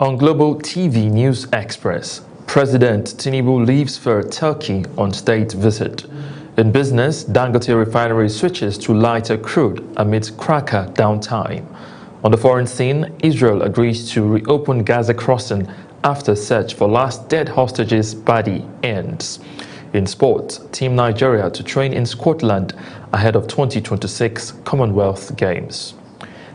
On Global TV News Express, President Tinubu leaves for Turkey on state visit. In business, Dangote Refinery switches to lighter crude amid cracker downtime. On the foreign scene, Israel agrees to reopen Gaza crossing after search for last dead hostages' body ends. In sport, Team Nigeria to train in Scotland ahead of 2026 Commonwealth Games.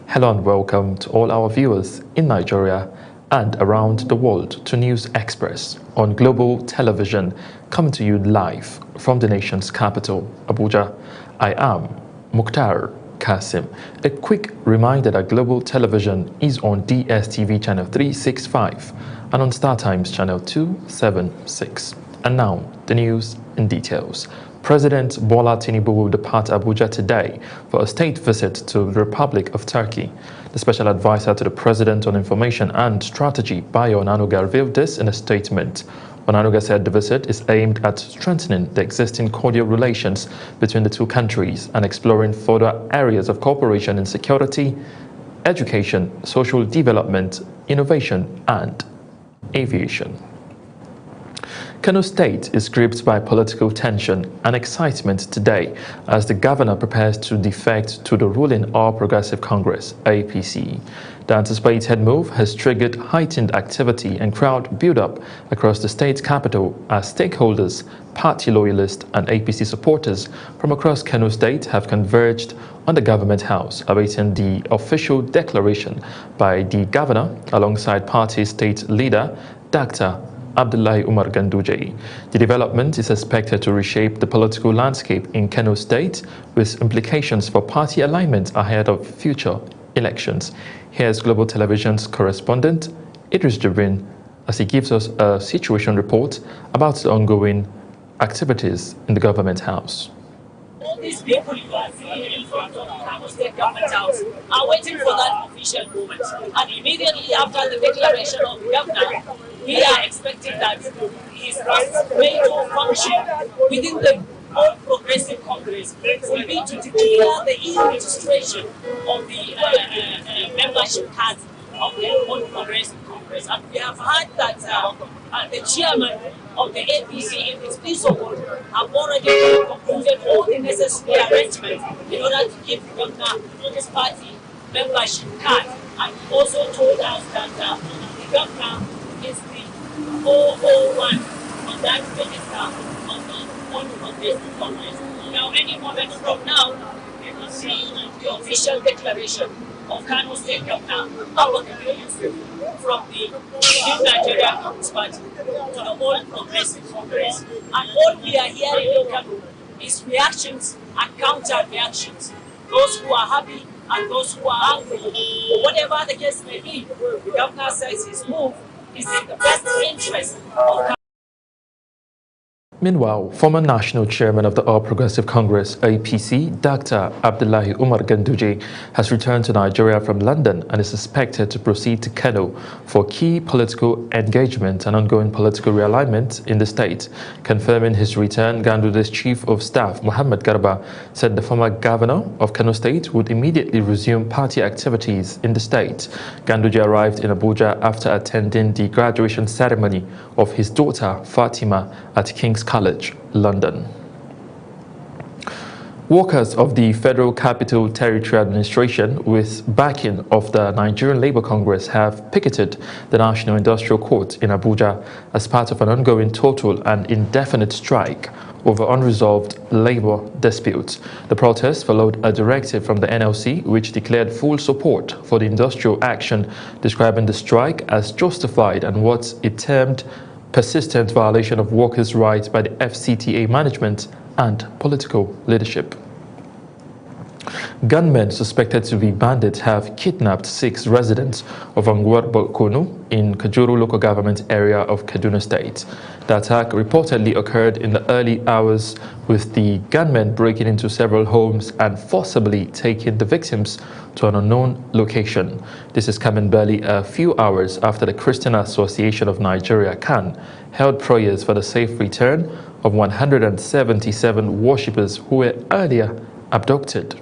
Hello and welcome to all our viewers in Nigeria and around the world to News Express on Global Television, coming to you live from the nation's capital, Abuja. I am Mukhtar Kasim. A quick reminder that Global Television is on DSTV channel 365 and on StarTimes channel 276. And now, the news in details. President Bola Tinubu will depart Abuja today for a state visit to the Republic of Turkey. The special advisor to the President on Information and Strategy, Bayo Onanuga, revealed this in a statement. Onanuga said the visit is aimed at strengthening the existing cordial relations between the two countries and exploring further areas of cooperation in security, education, social development, innovation, and aviation. Kano State is gripped by political tension and excitement today as the governor prepares to defect to the ruling All Progressive Congress, APC. The anticipated move has triggered heightened activity and crowd build-up across the state's capital as stakeholders, party loyalists and APC supporters from across Kano State have converged on the government house, awaiting the official declaration by the governor alongside party state leader, Dr. Abdullahi Umar Ganduje. The development is expected to reshape the political landscape in Kano State with implications for party alignment ahead of future elections. Here's Global Television's correspondent Idris Jibrin as he gives us a situation report about the ongoing activities in the government house. All these people you are seeing in front of the Kano State Government House are waiting for that official moment. And immediately after the declaration of the governor, we are expecting that his major function within the All Progressive Congress will be to declare the e-registration of the membership cards of the All Progressive Congress. And we have heard that the chairman of the APC in his piece of work have already concluded all the necessary arrangements in order to give the governor his party membership card. And he also told us that the governor is the 401 on that register of the All Progressive Congress. Now, any moment from now, we will see the official declaration of Kano State Governor Abba Kabir Yusuf from the New Nigeria Congress Party to the All Progressive Congress. And all we are hearing in Kano is reactions and counter-reactions. Those who are happy and those who are angry. Whatever the case may be, the governor says his move is in the best interest of. Meanwhile, former national chairman of the All Progressive Congress, APC, Dr. Abdullahi Umar Ganduje, has returned to Nigeria from London and is expected to proceed to Kano for key political engagement and ongoing political realignment in the state. Confirming his return, Ganduje's chief of staff, Muhammad Garba, said the former governor of Kano State would immediately resume party activities in the state. Ganduje arrived in Abuja after attending the graduation ceremony of his daughter, Fatima, at King's College, London. Workers of the Federal Capital Territory Administration, with backing of the Nigerian Labour Congress, have picketed the National Industrial Court in Abuja as part of an ongoing total and indefinite strike over unresolved labour disputes. The protest followed a directive from the NLC, which declared full support for the industrial action, describing the strike as justified and what it termed persistent violation of workers' rights by the FCTA management and political leadership. Gunmen suspected to be bandits have kidnapped 6 residents of Angwar Bolkonu in Kajuru local government area of Kaduna State. The attack reportedly occurred in the early hours, with the gunmen breaking into several homes and forcibly taking the victims to an unknown location. This is coming barely a few hours after the Christian Association of Nigeria, CAN, held prayers for the safe return of 177 worshippers who were earlier abducted.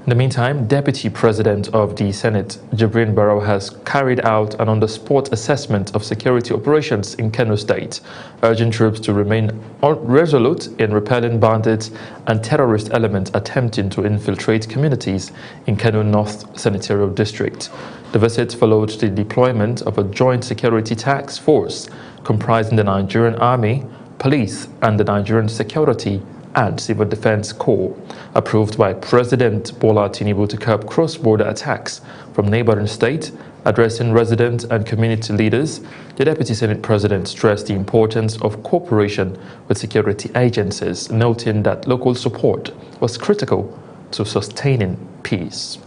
In the meantime, Deputy President of the Senate, Jibrin Barrow, has carried out an on-the-spot assessment of security operations in Kano State, urging troops to remain resolute in repelling bandits and terrorist elements attempting to infiltrate communities in Kano North Senatorial District. The visit followed the deployment of a joint security task force comprising the Nigerian Army, Police, and the Nigerian Security and Civil Defense Corps, approved by President Bola Tinubu to curb cross-border attacks from neighboring states. Addressing resident and community leaders, the Deputy Senate President stressed the importance of cooperation with security agencies, noting that local support was critical to sustaining peace.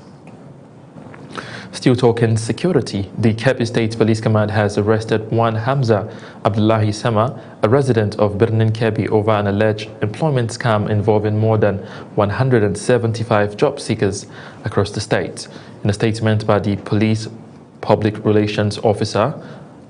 Still talking security, the Kebbi State Police Command has arrested one Hamza Abdullahi Sama, a resident of Birnin Kebbi, over an alleged employment scam involving more than 175 job seekers across the state. In a statement by the police public relations officer,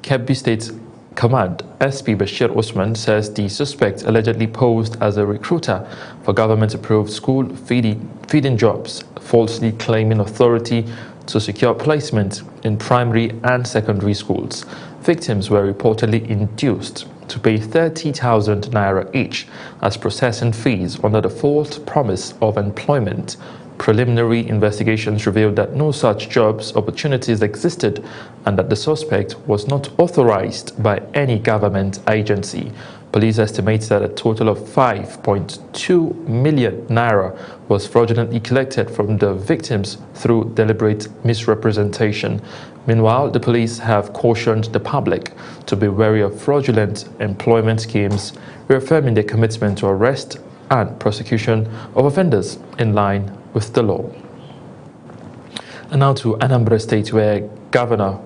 Kebbi State Command SP Bashir Usman says the suspect allegedly posed as a recruiter for government-approved school feeding jobs, falsely claiming authority to secure placement in primary and secondary schools. Victims were reportedly induced to pay 30,000 naira each as processing fees under the false promise of employment. Preliminary investigations revealed that no such jobs opportunities existed and that the suspect was not authorized by any government agency. Police estimate that a total of 5.2 million naira was fraudulently collected from the victims through deliberate misrepresentation. Meanwhile, the police have cautioned the public to be wary of fraudulent employment schemes, reaffirming their commitment to arrest and prosecution of offenders in line with the law. And now to Anambra State, where Governor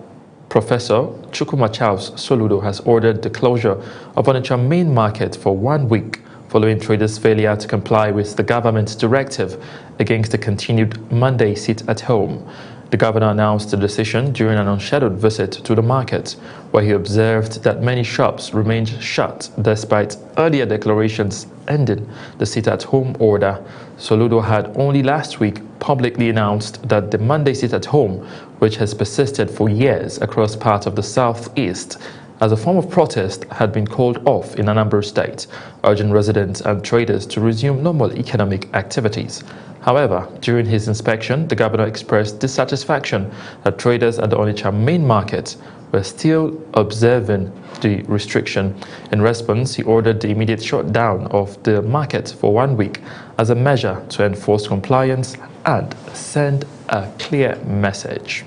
Professor Chukwuma Charles Soludo has ordered the closure of Onitsha main market for 1 week following traders' failure to comply with the government's directive against the continued Monday sit-at-home. The governor announced the decision during an unscheduled visit to the market, where he observed that many shops remained shut despite earlier declarations ending the sit-at-home order. Soludo had only last week publicly announced that the Monday sit-at-home, which has persisted for years across parts of the southeast as a form of protest, had been called off in Anambra State, urging residents and traders to resume normal economic activities. However, during his inspection, the governor expressed dissatisfaction that traders at the Onitsha main market were still observing the restriction. In response, he ordered the immediate shutdown of the market for 1 week as a measure to enforce compliance and send a clear message.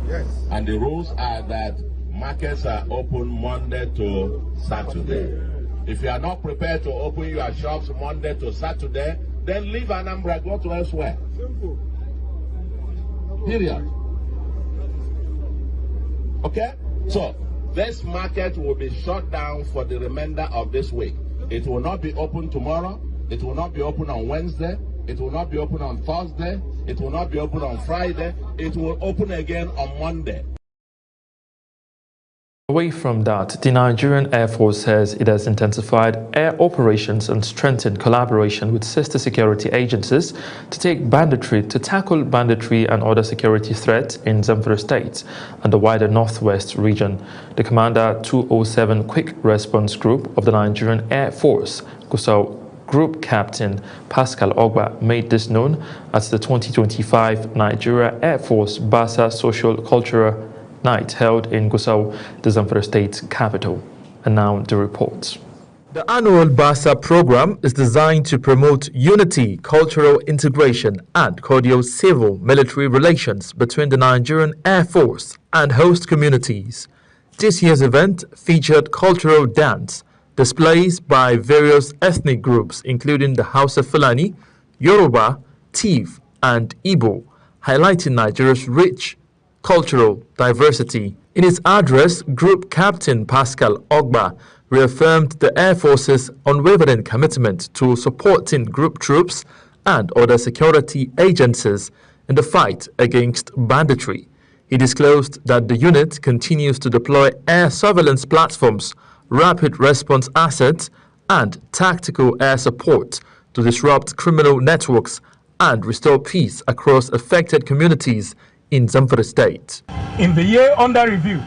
Yes. And the rules are that markets are open Monday to Saturday. If you are not prepared to open your shops Monday to Saturday, then leave Anambra, go to elsewhere. Simple. Period. Okay? So, this market will be shut down for the remainder of this week. It will not be open tomorrow. It will not be open on Wednesday. It will not be open on Thursday. It will not be open on Friday. It will open again on Monday. Away from that, the Nigerian Air Force says it has intensified air operations and strengthened collaboration with sister security agencies to tackle banditry and other security threats in Zamfara State and the wider Northwest region. The Commander 207 Quick Response Group of the Nigerian Air Force, Gusau Group Captain Pascal Ogba, made this known at the 2025 Nigeria Air Force Basa Social Cultural Night held in Gusau, the Zamfara State capital. And now the reports. The annual BASA program is designed to promote unity, cultural integration, and cordial civil-military relations between the Nigerian Air Force and host communities. This year's event featured cultural dance, displays by various ethnic groups including the Hausa Fulani, Yoruba, Tiv, and Igbo, highlighting Nigeria's rich cultural diversity. In his address, Group Captain Pascal Ogba reaffirmed the Air Force's unwavering commitment to supporting group troops and other security agencies in the fight against banditry. He disclosed that the unit continues to deploy air surveillance platforms, rapid response assets, and tactical air support to disrupt criminal networks and restore peace across affected communities in Zamfara State. In the year under review,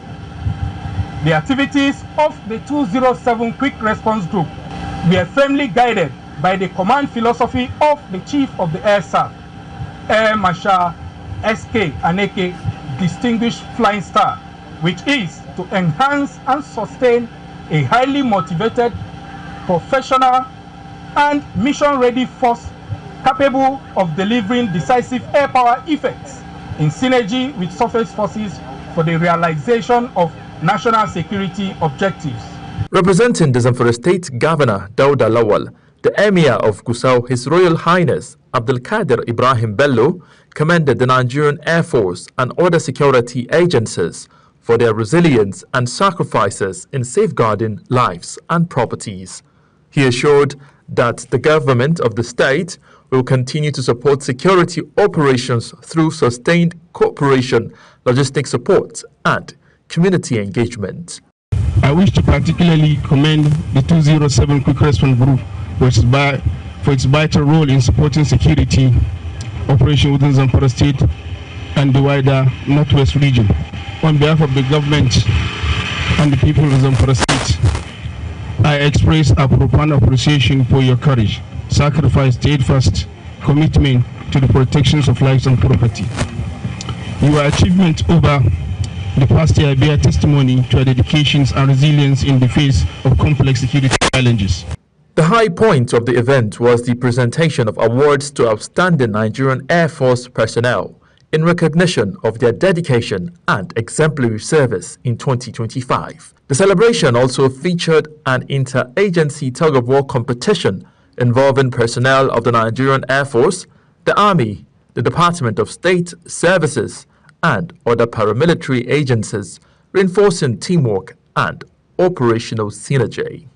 the activities of the 207 Quick Response Group were firmly guided by the command philosophy of the Chief of the Air Staff, Air Marshal S.K. Aneke, Distinguished Flying Star, which is to enhance and sustain a highly motivated, professional, and mission-ready force capable of delivering decisive air power effects in synergy with surface forces for the realization of national security objectives. Representing the Zamfara State Governor Dauda Lawal, the Emir of Gusau, His Royal Highness Abdulkadir Ibrahim Bello, commended the Nigerian Air Force and other security agencies for their resilience and sacrifices in safeguarding lives and properties. He assured that the government of the state will continue to support security operations through sustained cooperation, logistic support, and community engagement. I wish to particularly commend the 207 Quick Response Group for its vital role in supporting security operation within Zamfara State and the wider Northwest region. On behalf of the government and the people of Zamfara State, I express our profound appreciation for your courage, sacrifice, steadfast commitment to the protections of lives and property. Your achievement over the past year bear testimony to our dedications and resilience in the face of complex security challenges. The high point of the event was the presentation of awards to outstanding Nigerian Air Force personnel in recognition of their dedication and exemplary service in 2025. The celebration also featured an inter-agency tug-of-war competition involving personnel of the Nigerian Air Force, the Army, the Department of State Services, and other paramilitary agencies, reinforcing teamwork and operational synergy.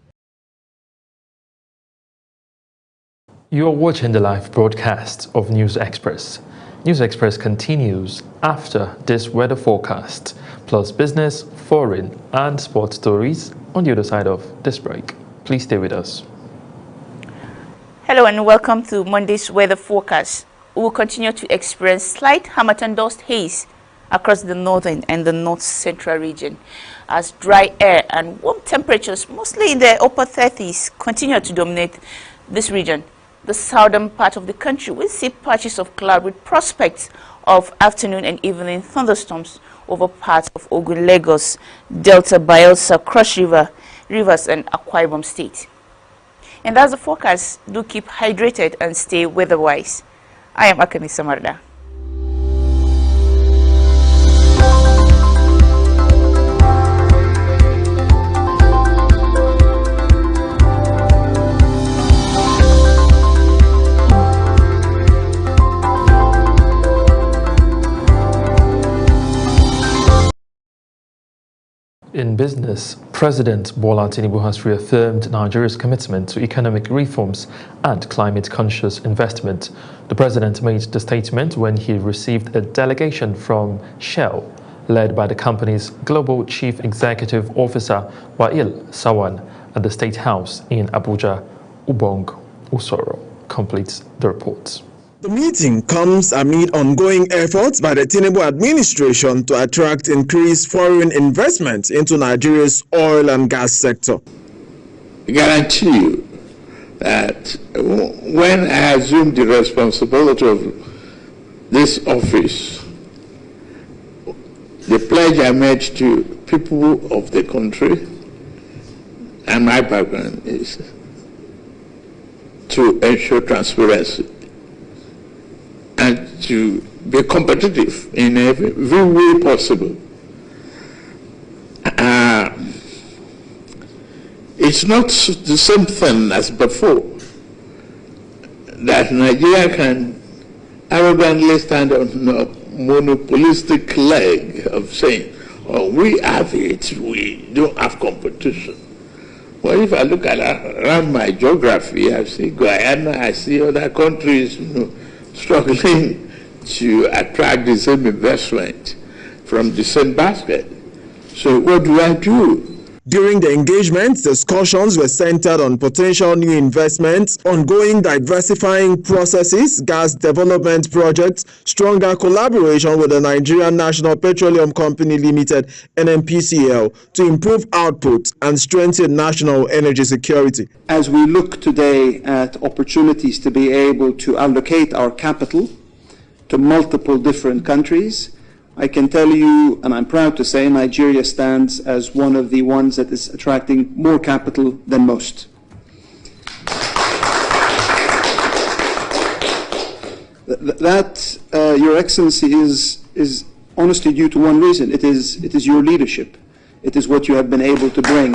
You are watching the live broadcast of News Express. News Express continues after this weather forecast, plus business, foreign, and sports stories on the other side of this break. Please stay with us. Hello and welcome to Monday's weather forecast. We will continue to experience slight Harmattan dust haze across the northern and the north-central region as dry air and warm temperatures, mostly in the upper 30s, continue to dominate this region. The southern part of the country will see patches of cloud with prospects of afternoon and evening thunderstorms over parts of Ogun, Lagos, Delta, Bayelsa, Cross River, Rivers, and Akwa Ibom State. And that's the forecast. Do keep hydrated and stay weather-wise. I am Akani Samarda. In business, President Bola Tinubu has reaffirmed Nigeria's commitment to economic reforms and climate-conscious investment. The president made the statement when he received a delegation from Shell, led by the company's Global Chief Executive Officer Wael Sawan at the State House in Abuja. Ubong Usoro completes the report. The meeting comes amid ongoing efforts by the Tinubu administration to attract increased foreign investment into Nigeria's oil and gas sector. I guarantee you that when I assumed the responsibility of this office, the pledge I made to people of the country and my background is to ensure transparency and to be competitive in every way possible. It's not the same thing as before, that Nigeria can arrogantly stand on a monopolistic leg of saying, oh, we have it, we don't have competition. Well, if I look around my geography, I see Guyana, I see other countries, struggling to attract the same investment from the same basket. So what do I do? During the engagement, discussions were centered on potential new investments, ongoing diversifying processes, gas development projects, stronger collaboration with the Nigerian National Petroleum Company Limited (NNPCL) to improve output and strengthen national energy security. As we look today at opportunities to be able to allocate our capital to multiple different countries, I can tell you, and I'm proud to say, Nigeria stands as one of the ones that is attracting more capital than most. That, Your Excellency, is honestly due to one reason. It is your leadership. It is what you have been able to bring.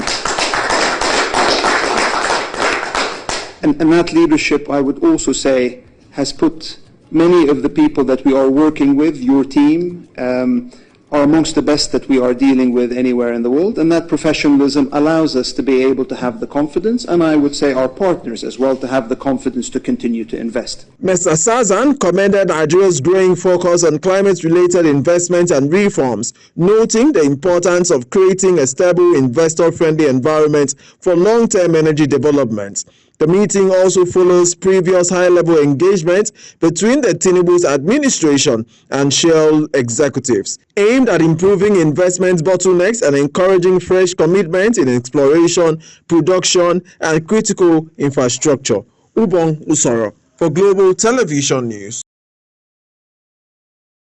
And that leadership, I would also say, has put many of the people that we are working with, your team, are amongst the best that we are dealing with anywhere in the world, and that professionalism allows us to be able to have the confidence, and I would say our partners as well, to have the confidence to continue to invest. Mr. Sazan commended Nigeria's growing focus on climate-related investment and reforms, noting the importance of creating a stable, investor-friendly environment for long-term energy development. The meeting also follows previous high-level engagement between the Tinubu's administration and Shell executives, aimed at improving investment bottlenecks and encouraging fresh commitment in exploration, production, and critical infrastructure. Ubong Usoro for Global Television News.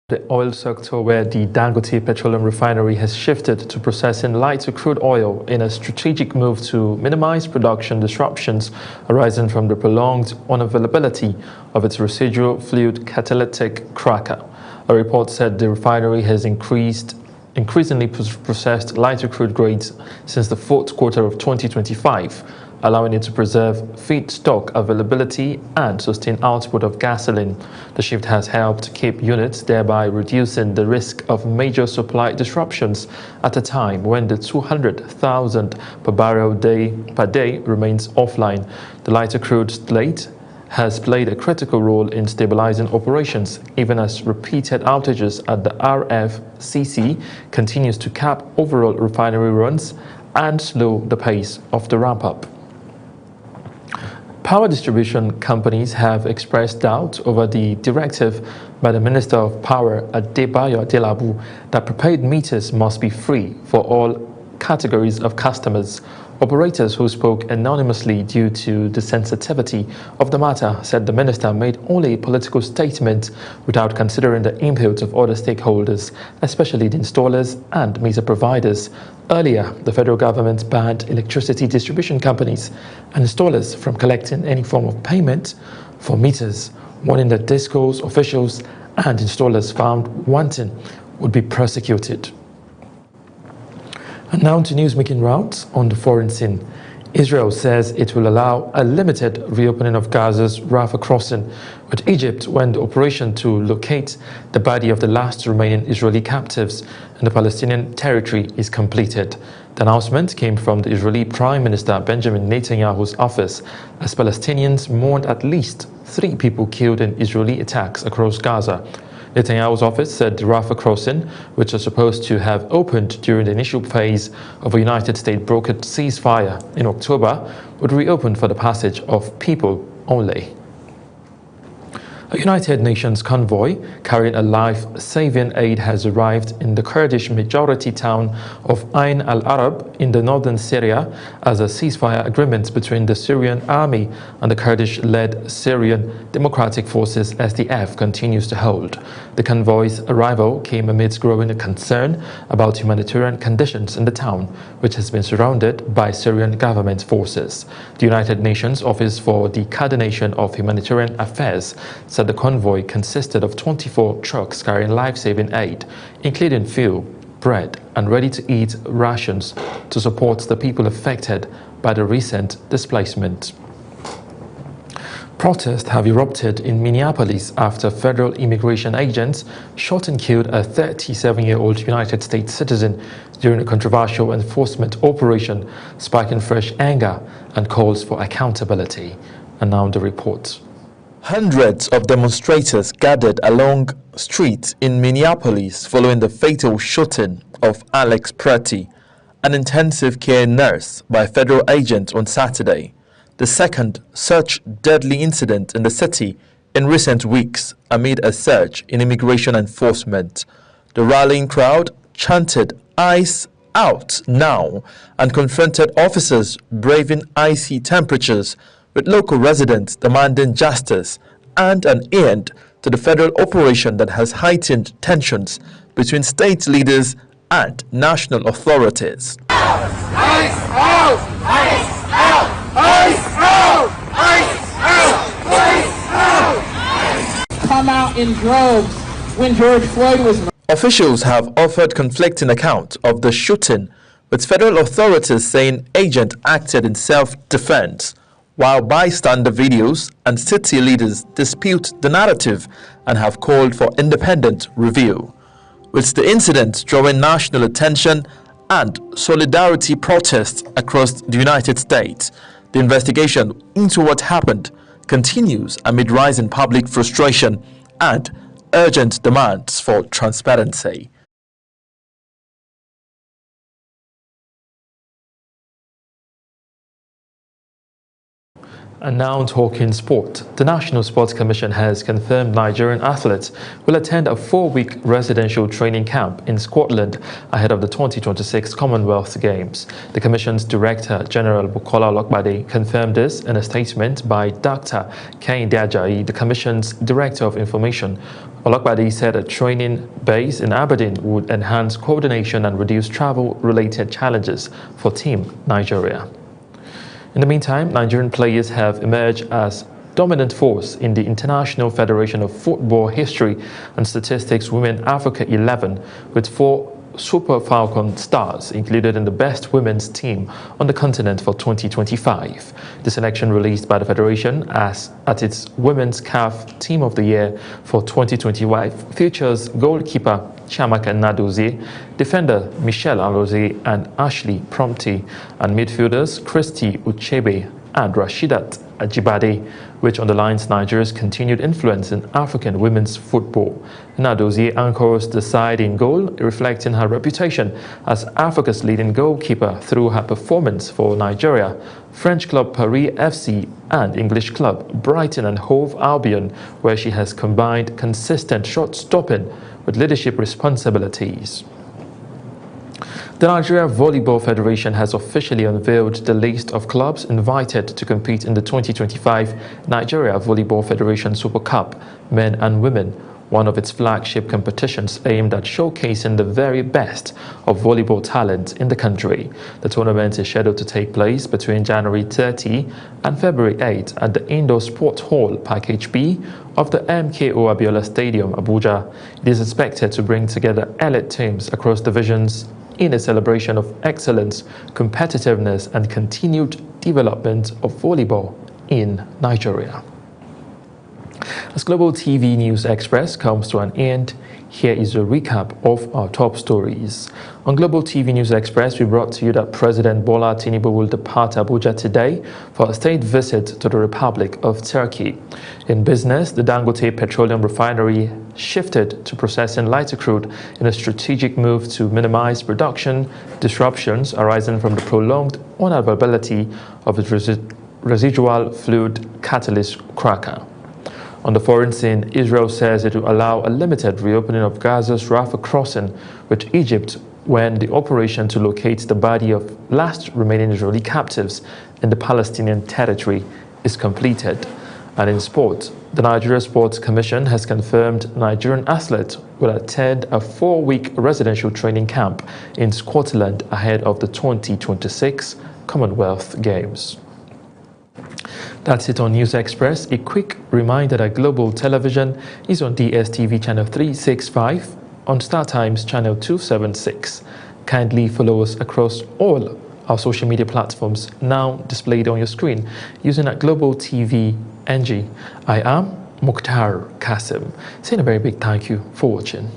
The oil sector, where the Dangote Petroleum Refinery has shifted to processing lighter crude oil in a strategic move to minimize production disruptions arising from the prolonged unavailability of its residual fluid catalytic cracker. A report said the refinery has increasingly processed lighter crude grades since the fourth quarter of 2025, allowing it to preserve feedstock availability and sustain output of gasoline. The shift has helped keep units, thereby reducing the risk of major supply disruptions at a time when the 200,000 per barrel per day remains offline. The lighter crude slate has played a critical role in stabilizing operations, even as repeated outages at the RFCC continues to cap overall refinery runs and slow the pace of the ramp-up. Power distribution companies have expressed doubt over the directive by the Minister of Power, Adebayo Adelabu, that prepaid meters must be free for all categories of customers. Operators who spoke anonymously due to the sensitivity of the matter said the minister made only a political statement without considering the input of other stakeholders, especially the installers and meter providers. Earlier, the federal government banned electricity distribution companies and installers from collecting any form of payment for meters, warning that DISCOs, officials and installers found wanting would be prosecuted. And now to news making rounds on the foreign scene. Israel says it will allow a limited reopening of Gaza's Rafah crossing with Egypt when the operation to locate the body of the last remaining Israeli captives in the Palestinian territory is completed. The announcement came from the Israeli Prime Minister Benjamin Netanyahu's office as Palestinians mourned at least 3 people killed in Israeli attacks across Gaza. Netanyahu's office said the Rafah crossing, which was supposed to have opened during the initial phase of a United States brokered ceasefire in October, would reopen for the passage of people only. A United Nations convoy carrying a life-saving aid has arrived in the Kurdish majority town of Ain al-Arab in the northern Syria as a ceasefire agreement between the Syrian army and the Kurdish-led Syrian Democratic Forces SDF continues to hold. The convoy's arrival came amidst growing concern about humanitarian conditions in the town, which has been surrounded by Syrian government forces. The United Nations Office for the Coordination of Humanitarian Affairs said the convoy consisted of 24 trucks carrying life-saving aid, including fuel, bread, and ready-to-eat rations to support the people affected by the recent displacement. Protests have erupted in Minneapolis after federal immigration agents shot and killed a 37-year-old United States citizen during a controversial enforcement operation, sparking fresh anger and calls for accountability. And now the report. Hundreds of demonstrators gathered along streets in Minneapolis following the fatal shooting of Alex Pretty, an intensive care nurse by a federal agent on Saturday, the second such deadly incident in the city in recent weeks amid a surge in immigration enforcement. The rallying crowd chanted "ICE out now" and confronted officers braving icy temperatures, with local residents demanding justice and an end to the federal operation that has heightened tensions between state leaders and national authorities. ICE out! ICE out! ICE out! ICE out! ICE out! Come out in droves when George Floyd was murdered. Officials have offered conflicting accounts of the shooting, with federal authorities saying agent acted in self-defense, while bystander videos and city leaders dispute the narrative and have called for independent review. With the incident drawing national attention and solidarity protests across the United States, the investigation into what happened continues amid rising public frustration and urgent demands for transparency. And now talking sport. The National Sports Commission has confirmed Nigerian athletes will attend a 4-week residential training camp in Scotland ahead of the 2026 Commonwealth Games. The Commission's Director General Bukola Olokbade confirmed this in a statement by Dr. Kehinde Ajayi, the Commission's Director of Information. Olokbade said a training base in Aberdeen would enhance coordination and reduce travel-related challenges for Team Nigeria. In the meantime, Nigerian players have emerged as dominant force in the International Federation of Football History and Statistics Women Africa 11, with 4 Super Falcon stars included in the best women's team on the continent for 2025. The selection released by the Federation as at its Women's CAF Team of the Year for 2025 features goalkeeper Chiamaka Nnadozie, defender Michelle Alozie and Ashley Prompty, and midfielders Christy Uchebe and Rashidat Ajibade, which underlines Nigeria's continued influence in African women's football. Nnadozie anchors the side in goal, reflecting her reputation as Africa's leading goalkeeper through her performance for Nigeria, French club Paris FC and English club Brighton and Hove Albion, where she has combined consistent shot stopping with leadership responsibilities. The Nigeria Volleyball Federation has officially unveiled the list of clubs invited to compete in the 2025 Nigeria Volleyball Federation Super Cup, men and women, one of its flagship competitions aimed at showcasing the very best of volleyball talent in the country. The tournament is scheduled to take place between January 30 and February 8 at the Indoor Sports Hall, Package B of the MKO Abiola Stadium, Abuja. It is expected to bring together elite teams across divisions in a celebration of excellence, competitiveness, and continued development of volleyball in Nigeria. As Global TV News Express comes to an end, here is a recap of our top stories. On Global TV News Express, we brought to you that President Bola Tinubu will depart Abuja today for a state visit to the Republic of Turkey. In business, the Dangote Petroleum Refinery shifted to processing lighter crude in a strategic move to minimize production disruptions arising from the prolonged unavailability of its residual fluid catalyst cracker. On the foreign scene, Israel says it will allow a limited reopening of Gaza's Rafah crossing with Egypt when the operation to locate the body of last remaining Israeli captives in the Palestinian territory is completed. And in sport, the Nigeria Sports Commission has confirmed Nigerian athletes will attend a 4-week residential training camp in Scotland ahead of the 2026 Commonwealth Games. That's it on News Express. A quick reminder that Global Television is on DSTV channel 365, on StarTimes channel 276. Kindly follow us across all our social media platforms now displayed on your screen using at Global TV NG. I am Mukhtar Kasim, saying a very big thank you for watching.